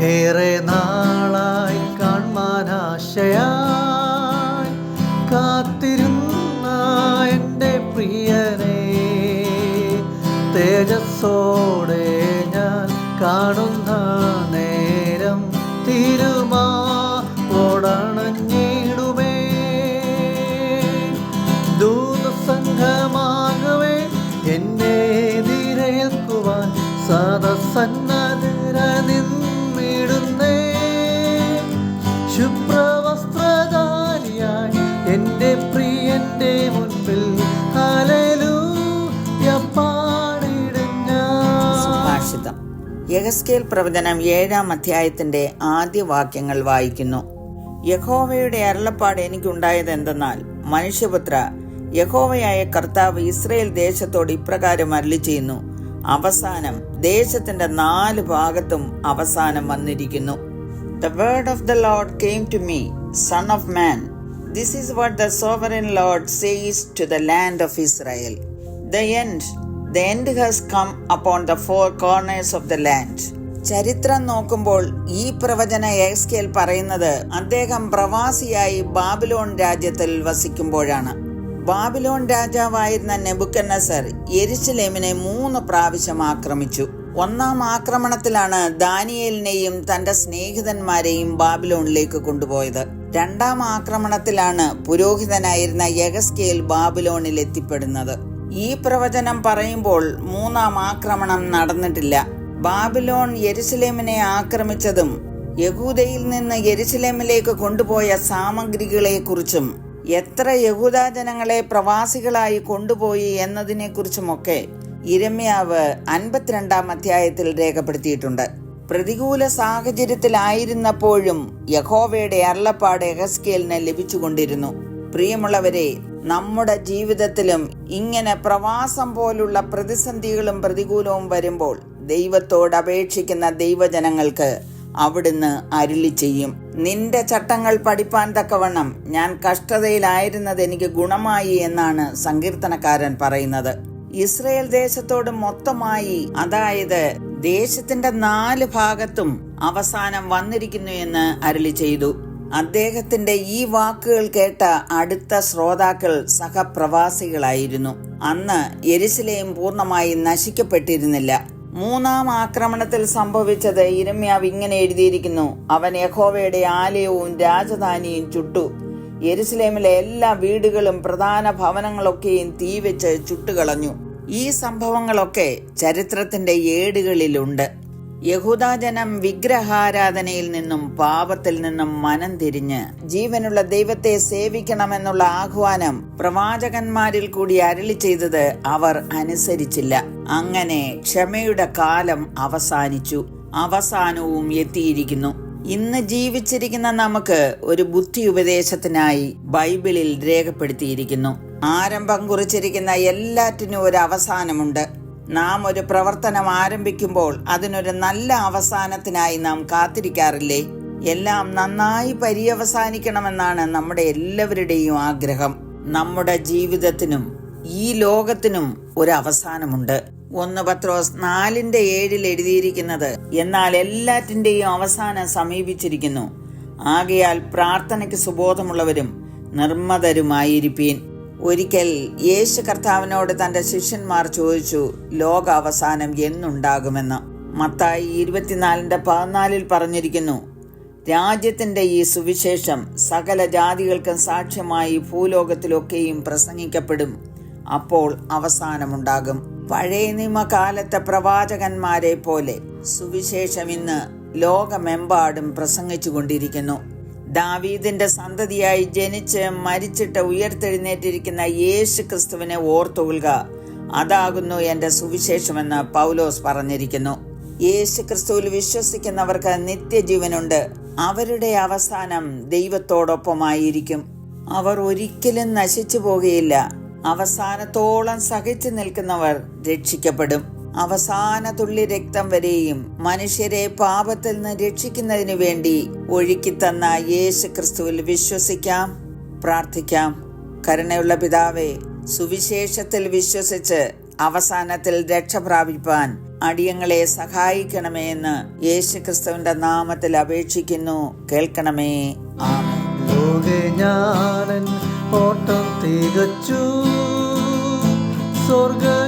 ഏറെ നാളായി കാൺമാനാശയായി കാത്തിരുന്ന എൻ്റെ പ്രിയനെ തേജസ്സോടെ ഞാൻ കാണുന്ന നേരം തിരുമാടണഞ്ഞിടുമേ. ദൂതസംഘമാകവേ എന്നെ എതിരേൽക്കുവാൻ സദസന്നദ്ധര നിന്നിടുന്നേ. ശുഭ്രവസ്ത്രധാരിയായി എൻ്റെ പ്രിയന്റെ മുൻപിൽ ഹല്ലേലൂയ പാടിടും ഞാൻ. സുഭാഷിതം. യെഹെസ്കേൽ പ്രവചനം 7-ാം അധ്യായത്തിന്റെ ആദ്യ വാക്യങ്ങൾ വായിക്കുന്നു. യഹോവയുടെ അരുളപ്പാട് എനിക്കുണ്ടായത് എന്തെന്നാൽ, മനുഷ്യപുത്ര, യഹോവയായ കർത്താവ് ഇസ്രായേൽ ദേശത്തോട് ഇപ്രകാരം അരുളിച്ചെയ്യുന്നു, അവസാനം ദേശത്തിന്റെ 4 ഭാഗത്തും അവസാനം വന്നിരിക്കുന്നു. The word of the Lord came to me, Son of man. This is what the sovereign Lord says to the land of Israel. The end has come upon the 4 corners of the land. ചരിത്രം നോക്കുമ്പോൾ ഈ പ്രവചന യെഹെസ്കേൽ പറയുന്നത് അദ്ദേഹം പ്രവാസിയായി Babylon രാജ്യത്തിൽ വസിക്കുമ്പോഴാണ്. Babylon രാജാവായിരുന്ന Nebuchadnezzar യെരുശലേമിനെ 3 പ്രാവശ്യം ആക്രമിച്ചു. 1-ാം ആക്രമണത്തിലാണ് ദാനിയേലിനെയും തന്റെ സ്നേഹിതന്മാരെയും ബാബിലോണിലേക്ക് കൊണ്ടുപോയത്. 2-ാം ആക്രമണത്തിലാണ് പുരോഹിതനായിരുന്ന യെഹെസ്കേൽ ബാബിലോണിൽ എത്തിപ്പെടുന്നത്. ഈ പ്രവചനം പറയുമ്പോൾ 3-ാം ആക്രമണം നടന്നിട്ടില്ല. ബാബിലോൺ യെരുശലേമിനെ ആക്രമിച്ചതും യഹൂദയിൽ നിന്ന് യെരുശലേമിലേക്ക് കൊണ്ടുപോയ സാമഗ്രികളെ കുറിച്ചും എത്ര യഹൂദ ജനങ്ങളെ പ്രവാസികളായി കൊണ്ടുപോയി എന്നതിനെ കുറിച്ചുമൊക്കെ യിരെമ്യാവ് 52-ാം അധ്യായത്തിൽ രേഖപ്പെടുത്തിയിട്ടുണ്ട്. പ്രതികൂല സാഹചര്യത്തിലായിരുന്നപ്പോഴും യഹോവയുടെ അരുളപ്പാട് യെഹെസ്കേലിന് ലഭിച്ചുകൊണ്ടിരുന്നു. പ്രിയമുള്ളവരെ, നമ്മുടെ ജീവിതത്തിലും ഇങ്ങനെ പ്രവാസം പോലുള്ള പ്രതിസന്ധികളും പ്രതികൂലവും വരുമ്പോൾ ദൈവത്തോട് അപേക്ഷിക്കുന്ന ദൈവജനങ്ങൾക്ക് അവിടുന്ന് അരുളി ചെയ്യും. നിന്റെ ചട്ടങ്ങൾ പഠിപ്പാൻ തക്കവണ്ണം ഞാൻ കഷ്ടതയിലായിരുന്നത് എനിക്ക് ഗുണമായി എന്നാണ് സങ്കീർത്തനക്കാരൻ പറയുന്നത്. ഇസ്രായേൽ ദേശത്തോട് മൊത്തമായി, അതായത് ദേശത്തിന്റെ 4 ഭാഗത്തും അവസാനം വന്നിരിക്കുന്നു എന്ന് അരുളി ചെയ്തു. അദ്ദേഹത്തിന്റെ ഈ വാക്കുകൾ കേട്ട അടുത്ത ശ്രോതാക്കൾ സഹപ്രവാസികളായിരുന്നു. അന്ന് യെരുശലേം പൂർണ്ണമായി നശിക്കപ്പെട്ടിരുന്നില്ല. 3-ാം ആക്രമണത്തിൽ സംഭവിച്ചത് യിരെമ്യാവ് ഇങ്ങനെ എഴുതിയിരിക്കുന്നു: അവൻ യഹോവയുടെ ആലയവും രാജധാനിയും ചുട്ടു. യെരുശലേമിലെ എല്ലാ വീടുകളും പ്രധാന ഭവനങ്ങളൊക്കെയും തീവെച്ച് ചുട്ടുകളഞ്ഞു. ഈ സംഭവങ്ങളൊക്കെ ചരിത്രത്തിന്റെ ഏടുകളിലുണ്ട്. യഹൂദാജനം വിഗ്രഹാരാധനയിൽ നിന്നും പാപത്തിൽ നിന്നും മനം തിരിഞ്ഞ് ജീവനുള്ള ദൈവത്തെ സേവിക്കണമെന്നുള്ള ആഹ്വാനം പ്രവാചകന്മാരിൽ കൂടി അരുളി ചെയ്തത് അവർ അനുസരിച്ചില്ല. അങ്ങനെ ക്ഷമയുടെ കാലം അവസാനിച്ചു. അവസാനവും എത്തിയിരിക്കുന്നു. ഇന്ന് ജീവിച്ചിരിക്കുന്ന നമുക്ക് ഒരു ബുദ്ധി ഉപദേശത്തിനായി ബൈബിളിൽ രേഖപ്പെടുത്തിയിരിക്കുന്നു. ആരംഭം കുറിച്ചിരിക്കുന്ന എല്ലാറ്റിനും ഒരു അവസാനമുണ്ട്. നാം ഒരു പ്രവർത്തനം ആരംഭിക്കുമ്പോൾ അതിനൊരു നല്ല അവസാനത്തിനായി നാം കാത്തിരിക്കാറില്ലേ? എല്ലാം നന്നായി പര്യവസാനിക്കണമെന്നാണ് നമ്മുടെ എല്ലാവരുടെയും ആഗ്രഹം. നമ്മുടെ ജീവിതത്തിനും ഈ ലോകത്തിനും ഒരു അവസാനമുണ്ട്. 1 പത്രോസ് 4:7 എഴുതിയിരിക്കുന്നത്, എന്നാൽ എല്ലാറ്റിന്റെയും അവസാനം സമീപിച്ചിരിക്കുന്നു. ആകയാൽ പ്രാർത്ഥനയ്ക്ക് സുബോധമുള്ളവരും നിർമ്മതരുമായിരിപ്പീൻ. ഒരിക്കൽ യേശു കർത്താവിനോട് തന്റെ ശിഷ്യന്മാർ ചോദിച്ചു, ലോക അവസാനം എന്നുണ്ടാകുമെന്ന്. മത്തായി 24:14 പറഞ്ഞിരിക്കുന്നു, രാജ്യത്തിന്റെ ഈ സുവിശേഷം സകല ജാതികൾക്കും സാക്ഷ്യമായി ഭൂലോകത്തിലൊക്കെയും പ്രസംഗിക്കപ്പെടും. അപ്പോൾ അവസാനമുണ്ടാകും. പഴയ നിയമകാലത്തെ പ്രവാചകന്മാരെ പോലെ സുവിശേഷം ഇന്ന് ലോകമെമ്പാടും പ്രസംഗിച്ചു കൊണ്ടിരിക്കുന്നു. ദാവീദിന്റെ സന്തതിയായി ജനിച്ച് മരിച്ചിട്ട് ഉയർത്തെഴുന്നേറ്റിരിക്കുന്ന യേശു ക്രിസ്തുവിനെ ഓർത്തുകൊള്ളുക, അതാകുന്നു എന്റെ സുവിശേഷമെന്ന് പൗലോസ് പറഞ്ഞിരിക്കുന്നു. യേശു ക്രിസ്തുവിൽ വിശ്വസിക്കുന്നവർക്ക് നിത്യജീവനുണ്ട്. അവരുടെ അവസാനം ദൈവത്തോടൊപ്പമായിരിക്കും. അവർ ഒരിക്കലും നശിച്ചു പോകുകയില്ല. അവസാനത്തോളം സഹിച്ചു നിൽക്കുന്നവർ രക്ഷിക്കപ്പെടും. അവസാന തുള്ളി രക്തം വരെയും മനുഷ്യരെ പാപത്തിൽ നിന്ന് രക്ഷിക്കുന്നതിനു വേണ്ടി ഒഴുക്കിത്തന്ന യേശു ക്രിസ്തുവിൽ വിശ്വസിക്കാം, പ്രാർത്ഥിക്കാം. കരുണയുള്ള പിതാവേ, സുവിശേഷത്തിൽ വിശ്വസിച്ച് അവസാനത്തിൽ രക്ഷ പ്രാപിപ്പാൻ അടിയങ്ങളെ സഹായിക്കണമേ എന്ന് യേശുക്രിസ്തുവിന്റെ നാമത്തിൽ അപേക്ഷിക്കുന്നു. കേൾക്കണമേ. ആമേൻ. ലോകെ ഞാനൻ ഓട്ടം തികച്ചു, സ്വർഗ